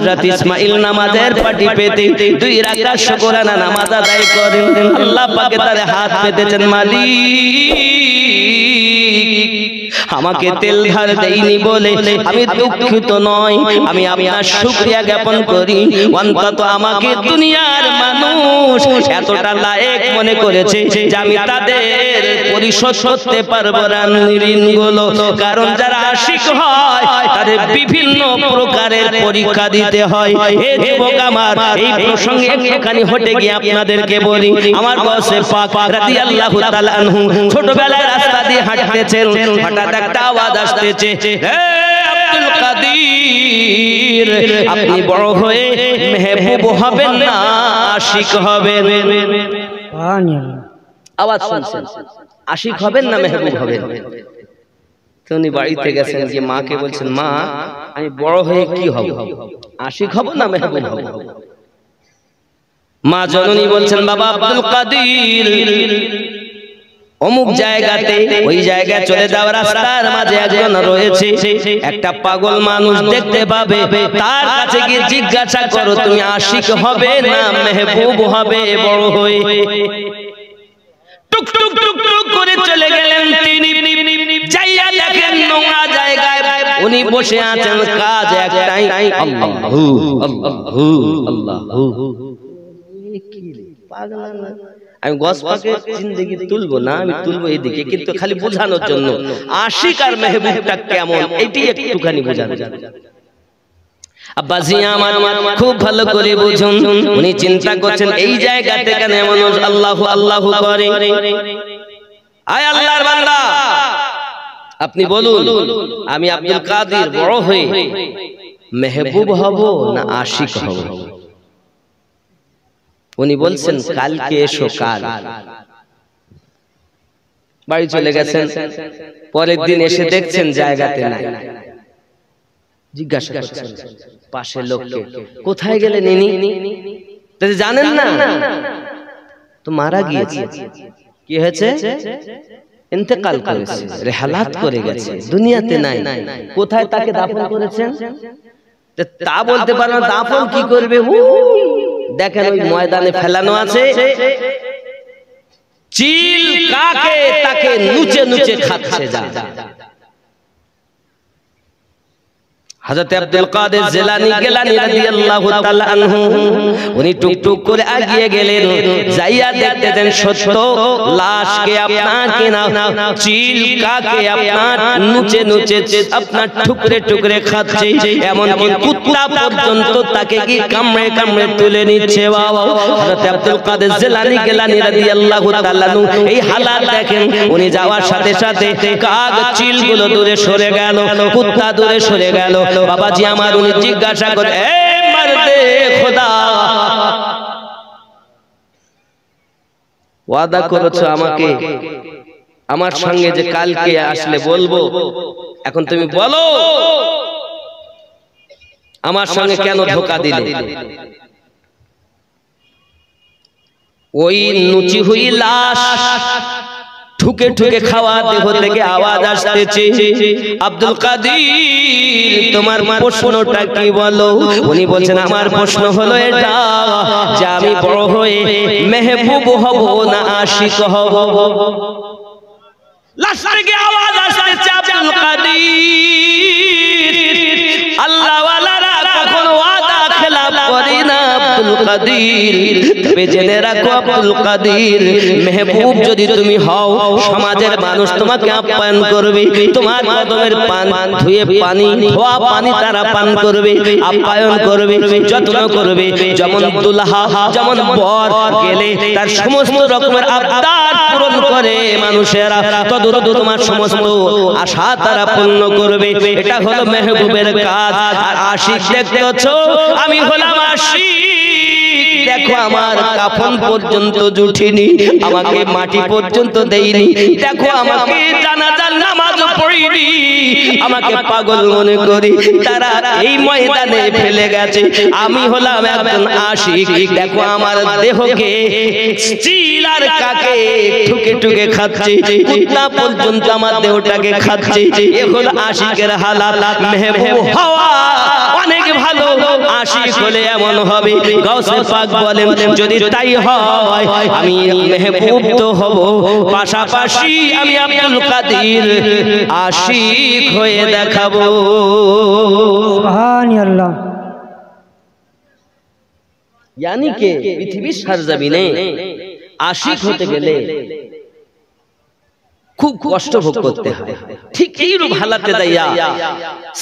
হযরত ইসমাঈল নামাজের পাটি পেতে 2 রাকাত শুকরানা নামাজ আদায় করেন। আল্লাহ পাকে তার হাত পেতেছেন, মালিক আমাকে তেল ধার দেইনি বলে আমি দুঃখিত নয়, আমি আপনার শুকরিয়া জ্ঞাপন করি। অন্তত আমাকে দুনিয়ার মানুষ এতটা লায়েক মনে করেছে যে আমি তাদের পরিশোধ করতে পারবো না ঋণগুলো। কারণ যারা আশিক হয় তাদের বিভিন্ন প্রকারের পরীক্ষা দিতে হয়। হে যুবক আমার, এই প্রসঙ্গে একটুখানি হটে গিয়ে আপনাদেরকে বলি, আমার বসে পাক রাদিয়াল্লাহু তাআলা আনহু ছোটবেলায় রাস্তা দিয়ে হাঁটতেছেন, হঠাৎ একটা আওয়াজ আসতেছে, হে আব্দুল কাদির আপনি বড় হয়ে মেহবুব হবেন না আশিক হবেন। আওয়াজ শুনছেন, আশিক হবেন না মেহবুব হবেন। তো উনি বাড়িতে গেছেন, যে মাকে বলছেন, মা আমি বড় হয়ে কি হব, আশিক হব না মেহবুব হব? মা জননী বলছেন, বাবা আব্দুল কাদির অমুক জায়গাতে, ওই জায়গায় চলে যাও, রাস্তার মাঝে একজন রয়েছে, একটা পাগল মানুষ দেখতে পাবে, তার কাছে গিয়ে জিজ্ঞাসা করো তুমি আশিক হবে না মেহবুব হবে বড় হয়ে। টুক টুক টুক টুক করে চলে গেলেন তিনি, যাইয়া দেখেন নোংরা জায়গায় উনি বসে আছেন, কাজ একটাই, আল্লাহু আল্লাহু আল্লাহু। পাগল না, আমি গসপাকে জিন্দেগি তুলবো না, আমি তুলবো এদিকে, কিন্তু খালি বোঝানোর জন্য আশিক আর মেহবুবটা কেমন এটি একটুখানি বোঝানো। আব্বাজি আমার খুব ভালো করে বুঝুন, উনি চিন্তা করছেন এই জায়গাতে কেন মানুষ আল্লাহু আল্লাহু করে। আয় আল্লাহর বান্দা, আপনি বলুন আমি আব্দুল কাদির বড় হয়ে মেহবুব হব না আশিক হব? উনি বলছেন কালকে এসো। কাল বাড়ি চলে গেছেন, পরের দিন এসে দেখছেন জায়গাতে নাই। জিজ্ঞাসা করছেন পাশের লোককে, কোথায় গেলেন ইনি? জানেন না তো মারা গিয়েছে। কি হয়েছে? ইন্তেকাল করেছে, রেহালাত করে গেছে, দুনিয়াতে নাই। কোথায় তাকে দাফন করেছেন? তা বলতে পারো না, দাফন কি করবে? দেখেন ওই ময়দানে ফেলানো আছে, চিল কাকে তাকে নুচে নুচে খাচ্ছে। যা হযরত আব্দুল কাদের জিলানী রাদিয়াল্লাহু তাআলা আনহু উনি টুকটুক করে এগিয়ে গেলেন, যাইয়া দেখতেন সত্য লাশকে আপনাকে না, চিল কাকে আপনার নুচে নুচে আপনার টুকরে টুকরে খাচ্ছে, এমন কি কুত্তা পর্যন্ত তাকে কি কামড়ে কামড়ে তুলে নিচ্ছে। বাবা হযরত আব্দুল কাদের জিলানী রাদিয়াল্লাহু তাআলা আনহু এই হালাত দেখেন, উনি যাওয়ার সাথে সাথে কাক চিলগুলো দূরে সরে গেল, কুত্তা দূরে সরে গেল। বাবাজি আমার উনি জিজ্ঞাসা করে, এ মারদে খোদা, ওয়াদা করেছো আমাকে আমার সঙ্গে যে কালকে আসলে বলবো, এখন তুমি বলো আমার সঙ্গে কেন ধোঁকা দিলে? ওই নুচি হুই লাশ ঠুকে ঠুকে খাওয়া দেহ থেকে আওয়াজ আসতেছে, আব্দুল কাদির তোমার প্রশ্নটা কি বলো? উনি বলছেন আমার প্রশ্ন হলো এটা যে আমি বড় হয়ে মেহবুব হব না আশিক হব? লাশ থেকে আওয়াজ আসতেছে, আব্দুল কাদির আল্লাহ ওয়ালারা কখনো ওয়াদা খেলাফ করে না আব্দুল কাদির। তবে জেনে রাখো আব্দুল কাদির, মেহবুব যদি তুমি হও, সমাজের মানুষ তোমাকে আপ্যায়ন করবে, তোমার কদমের পান ধুয়ে পানি ধোয়া পানি তারা পান করবে, আপ্যায়ন করবে, যত্ন করবে। যেমন দুলহা যেমন বর গেলে তার সমস্ত রকমের আবদার পূরণ করে মানুষেরা, তদ্রূপ তোমার সমস্ত আশা তারা পূর্ণ করবে। এটা হলো মেহবুবের কাজ। আর আশিক দেখতেছো, আমি হলাম আশিক, দেখো আমার কাফন পর্যন্ত জুটিনি, আমাকে মাটি পর্যন্ত দেইনি, দেখো আমাকে জানাজার নামাজ পড়িনি, আমাকে পাগল মনে করি তারা এই ময়দানে ফেলে গেছে। আমি হলাম একজন আশিক, দেখো আমার দেহকে চিল আর কাকে ঠুকে ঠুকে খাচ্ছে, কুত্তা পর্যন্ত আমার দেহটাকে খাচ্ছে। এ হলো আশিকের হালাত। মেহবুব হওয়া অনেক ভালো, আশিক হলে এমন হবে। গাউসে পাক বলেন যদি তাই হয় আমি মেহবুব তো হব, পাশাপাশি আমি আব্দুল কাদের আশিক হয়ে দেখাবো। সুবহানাল্লাহ। यानी के पृथ्वी सरजमीने आशिक होते গেলে খুব কষ্ট ভোগ করতে হয়। ঠিক এই রূপ হালাতে দাইয়া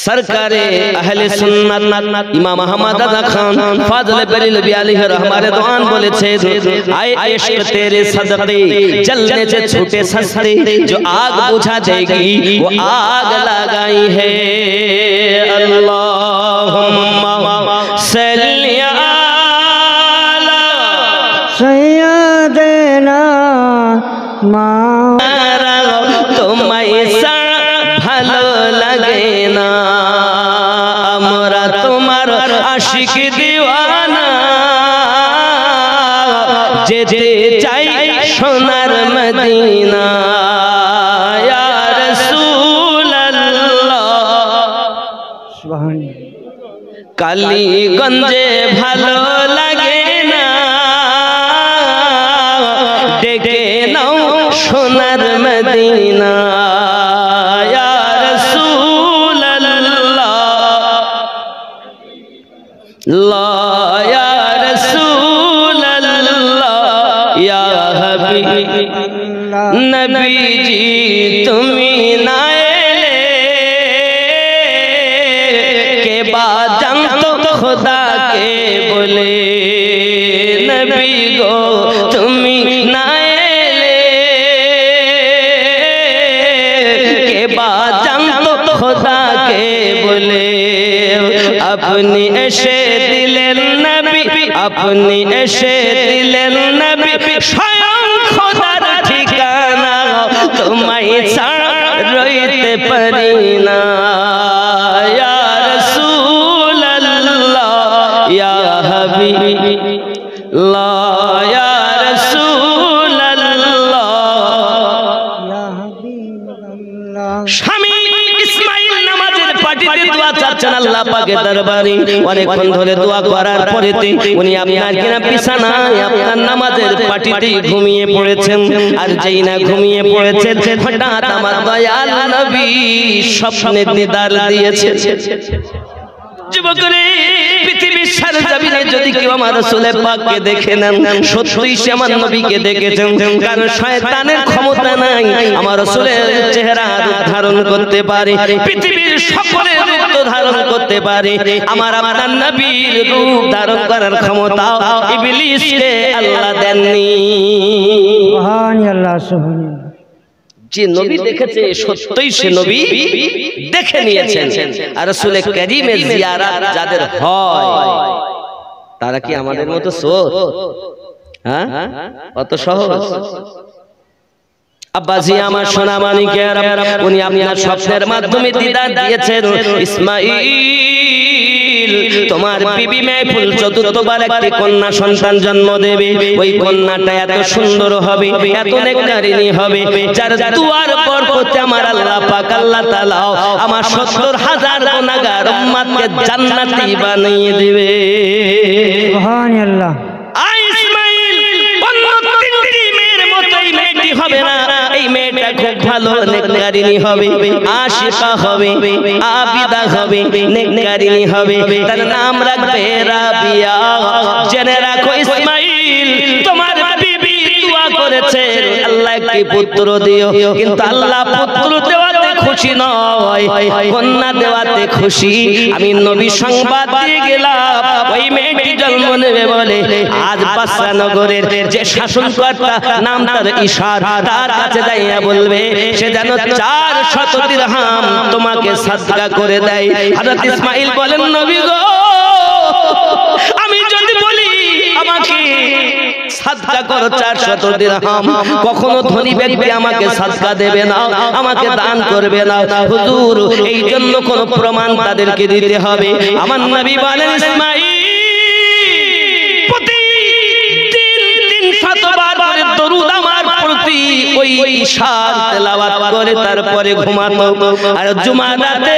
সরকারে আহলে সুন্নাত ইমাম আহমদ আদা খান ফাজলে বেরেলভী আলাইহি रहमत রিদওয়ান বলেছে आए इश्क तेरे सदके जलने से छूटे सस्ते जो आग बुझा देगी वो आग लगाई है। अल्लाहुम्मा सल्ली अला सय्यदना मारा তোমায় ছাড়া ভালো লাগে না, আমরা তোমার আশিক দিওয়ানা, যেতে চাই সোনার মদিনা ইয়া রাসূলুল্লাহ। সুবহানাল্লাহ। কালীগঞ্জে ভালো লাগে না, ডেকে নাও সোনার মদিনা ইয়া রাসূলুল্লাহ, লা ইয়া রাসূলুল্লাহ ইয়া হাবিব নবীজি তুমি না এলে কে বাদ জানতো খোদা কে বলে। নবী গো তুমি না এলে কে বাদ জানতো খোদা কে বলে। আপনি এসে দিলেন নবী, আপনি এসে দিলেন নবী স্বয়ং খোদার ঠিকানা, তোমায় ছাড়া রইতে পারি না ইয়া রাসূলুল্লাহ ইয়া হাবিব লা ইয়া রাসূলুল্লাহ ইয়া হাবিবাল্লাহ। স্বামী ইসমাঈল নামাজের পাটিতে দোয়া চাচ্ছেন আল্লাহ পাকের দরবারে। অনেকক্ষণ ধরে দোয়া করার পরেতে উনি আপনার কিনা বিছানায় আপনার নামাজের পাটিতে ঘুমিয়ে পড়েছেন। আর যেই না ঘুমিয়ে পড়েছেন হঠাৎ আমার দয়াল নবী স্বপ্নে দিদার দিয়েছে। যুবকরে পৃথিবীর সরজমিনে যদি কেউ আমার রাসূল পাককে দেখে নেন সত্যই সে আমার নবীকে দেখেছেন, কারণ শয়তানের ক্ষমতা নাই আমার রাসূলের চেহারা ধারণ করতে পারে, পৃথিবীর সকলের রূপ ধারণ করতে পারে, আমার আপনার নবীর রূপ ধারণ করার ক্ষমতা ইবলিসকে আল্লাহ দেননি। সুবহানাল্লাহ সুবহানাল্লাহ। যে নবী দেখেছে সত্যই সে নবী দেখে নিয়েছেন। আর রাসূল কারীমের জিয়ারত যাদের হয় তারা কি আমাদের মতো সোর? হ্যাঁ, অত সহজ? আব্বাজি আমার সোনা মানিকের উনি আপনার স্বপ্নের মাধ্যমে দিদার দিয়েছেন। ইসমাঈল তোমার বিবি মাহফুল চতুর্থবার একটি কন্যা সন্তান জন্ম দেবে, ওই কন্যাটা এত সুন্দর হবে, এত নেককারিনী হবে, যার দুয়ার বরকতে আমার আল্লাহ পাক আল্লাহ তাআলা আমার ৭০,০০০ গুনাহগার উম্মতকে জান্নাতি বানিয়ে দিবে। সুবহানাল্লাহ। হবে না, এই মেয়েটা খুব ভালো নেককারিনী হবে, আশিকা হবে, আবিদা হবে, নেককারিনী হবে, তার নাম রাখবে রাবিয়া। জেনে রাখো ইসমাঈল তোমার বিবি দোয়া করেছে আল্লাহ একটি পুত্র দিও, কিন্তু আল্লাহ পুত্র দেওয়াতে খুশি নয়, কন্যা দেওয়াতে খুশি। আমি নবী সংবাদ দিয়ে গেলাম ওই মেয়েটি জন্ম নেবে বলে আজ বাসরা নগরের যে শাসনকর্তা নাম তার ঈশার, তার কাছে যাইয়া বলবে সে যেন ৪০০ দিরহাম তোমাকে সাদকা করে দেয়। হযরত ইসমাঈল বলেন নবী গো আমি যদি বলি আমাকে সাদকা করো ৪০০ দিরহাম, কখনো ধনী ব্যক্তি আমাকে সাদকা দেবে না, আমাকে দান করবে না। হুজুর এই জন্য কোন প্রমাণ তাদেরকে দিতে হবে। আমার নবী বলেন ইসমাঈল প্রতিদিন ৩০০ বার করে দরুদ আমার প্রতি ওই ঈশার তেলাওয়াত করে তারপরে ঘুমাতো, আর জুমার রাতে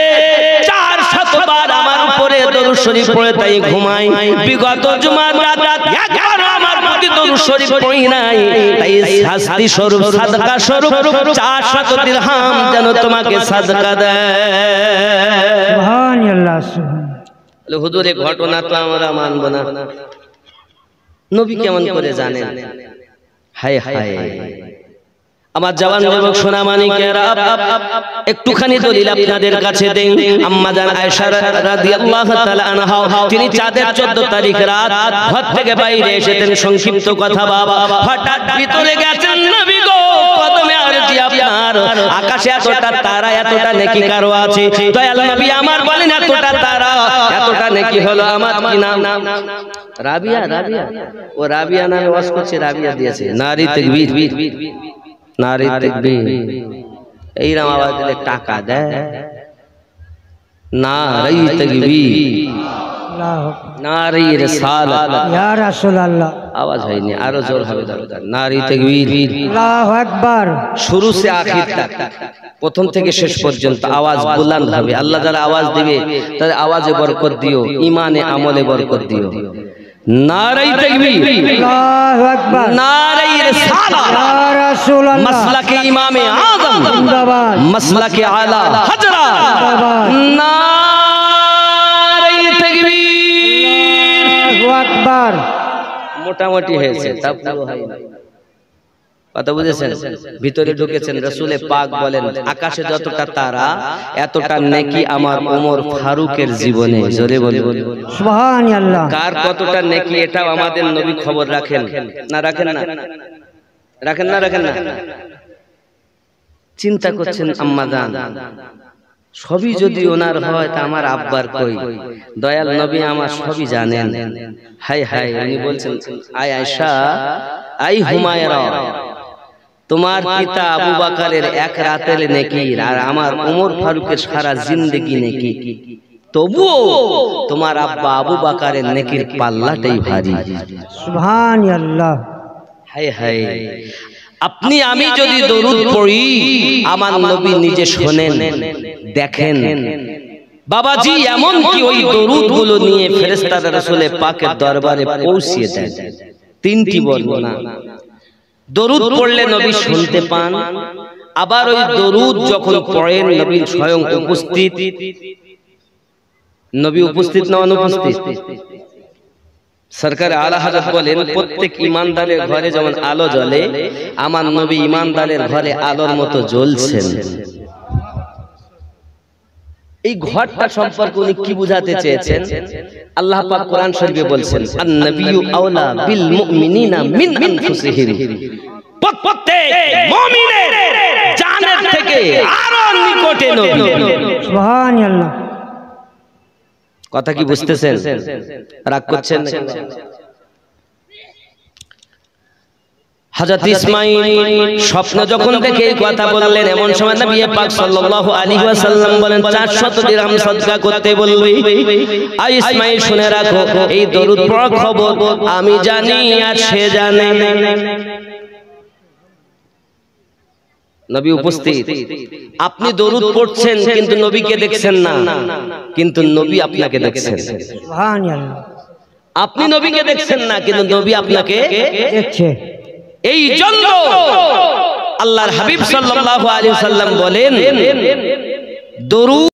৪০০ বার আমার উপর করে দরুদ শরীফ পড়ে তাই ঘুমাই। বিগত জুমার রাত একবার আমার প্রতি দরুদ শরীফ পড়ি নাই, তাই শাস্তি স্বরূপ সাদকা স্বরূপ 400 দিরহাম যেন তোমাকে সাদকা দেয়। সুবহানাল্লাহ। হুজুর এই ঘটনা তো আমরা মানব না, নবী কেমন করে জানেন? হায় হায় আমার জওয়ান যুবক সোনা মানিকেরা, একটুখানি দলিল আপনাদের কাছে দেই। আম্মা জান আয়েশা রাদিয়াল্লাহু তাআলা আনহা তিনি চাঁদের 14 তারিখ রাত ঘর থেকে বাইরে এসেছেন। সংক্ষিপ্ত কথা বাবা, হঠাৎ ভিতরে গেছেন নবী গো, কদমে আরজি আপনার, আকাশে এতটা তারা এতটা নেকি কারো আছে? দয়াল নবী আমার বলেন এতটা তারা এতটা নেকি হলো আমার কি নাম? রাবিয়া। রাবিয়া ও রাবিয়া নামে ওয়াজ করছে, রাবিয়া দিয়েছে নারী তাকবীর, নারী তাকবীর। এইরকম আওয়াজ দিলে টাকা দেয়। নারী তাকবীর, নারী রিসালাত, ইয়া রাসূলুল্লাহ। আওয়াজ হয়নি, আরো জোর হবে দরকার। নারী তাকবীর, আল্লাহু আকবার। শুরু সে আখির তক, প্রথম থেকে শেষ পর্যন্ত আওয়াজ বুলন্দ হবে। আল্লাহ যারা আওয়াজ দিবে তাদের আওয়াজে বরকত দিও, ঈমানে আমলে বরকত দিও। নারী তাকবীর, আল্লাহু আকবার। নারী রিসালাত, ইয়া রাসূলুল্লাহ। মাসলাকে ইমামে আযম, জিন্দাবাদ। মাসলাকে আলা হযরত, জিন্দাবাদ। নারী তাকবীর। আল্লাহু আকবার। মোটামুটি হয়েছে, তা পুরো হয়নি। কথা বুঝেছেন? ভিতরে ঢুকেছেন। রাসূলে পাক বলেন আকাশে যতটা তারা এতটা নেকি আমার ওমর ফারুকের জীবনে। জোরে বলে সুবহানাল্লাহ। কার কতটা নেকি এটাও আমাদের নবী খবর রাখেন না? রাখেন না? রাখেন না? রাখেন না? চিন্তা করছেন আম্মা জান, সবই যদি ওনার হয় তা আমার আব্বার কই? দয়াল নবী আমার সবই জানেন। হায় হায়, উনি বলছেন আয় আয়েশা, আই হুমায়রা, তোমার পিতা আবু বকরের এক রাতের নেকি আর আমার ওমর ফারুকের সারা জিন্দেগি নেকি, তবুও তোমার আব্বা আবু বকরের নেকির পাল্লাটাই ভারী। সুবহানাল্লাহ। হায় হায়, আপনি আমি যদি দরুদ পড়ি, আমার নবী নিজে শোনেন, দেখেন। বাবাজি এমন কি ওই দরুদ গুলো নিয়ে ফেরেশতারা রাসূলে পাকের দরবারে পৌঁছিয়ে দেন। তিনটি বর্ণনা। দরুদ পড়লে নবী শুনতে পান, আবার ওই দরুদ যখন পড়েন নবী স্বয়ং উপস্থিত। নবী উপস্থিত না অনুপস্থিত? সরকার আলা হযরত বলেন প্রত্যেক ইমানদারের ঘরে যেমন আলো জ্বলে, আমার নবী ইমানদারের ঘরে আলোর মতো জ্বলছেন। এই ঘরটা সম্পর্কে উনি কি বুঝাতে চেয়েছেন? আল্লাহ পাক কোরআন শরীফে বলছেন আন-নাবিয়্যু আওলা বিল মুমিনিনা মিন আনফুসিহিম, প্রত্যেক মুমিনের জানের থেকে আরো নিকটে নবী। সুবহানাল্লাহ। কথা কি বুঝতেছেন? রাগ করছেন না? হযরত ইসমাঈল স্বপ্ন যখন দেখে এই কথা বললেন, এমন সময় নবী পাক সাল্লাল্লাহু আলাইহি ওয়াসাল্লাম বলেন 400 দিরহাম সদকা করতে বলবে। আই ইসমাঈল শুনে রাখো, এই দরুদ পড়ার খবর আমি জানি আর সে জানে। নবী উপস্থিত, আপনি দরুদ পড়ছেন কিন্তু নবীকে দেখছেন না, কিন্তু নবী আপনাকে দেখছেন। সুবহানাল্লাহ। আপনি নবীকে দেখছেন না কিন্তু নবী আপনাকে দেখছে। এই জন্য আল্লাহর হাবিব সাল্লাল্লাহু আলাইহি ওয়াসাল্লাম বলেন দরুদ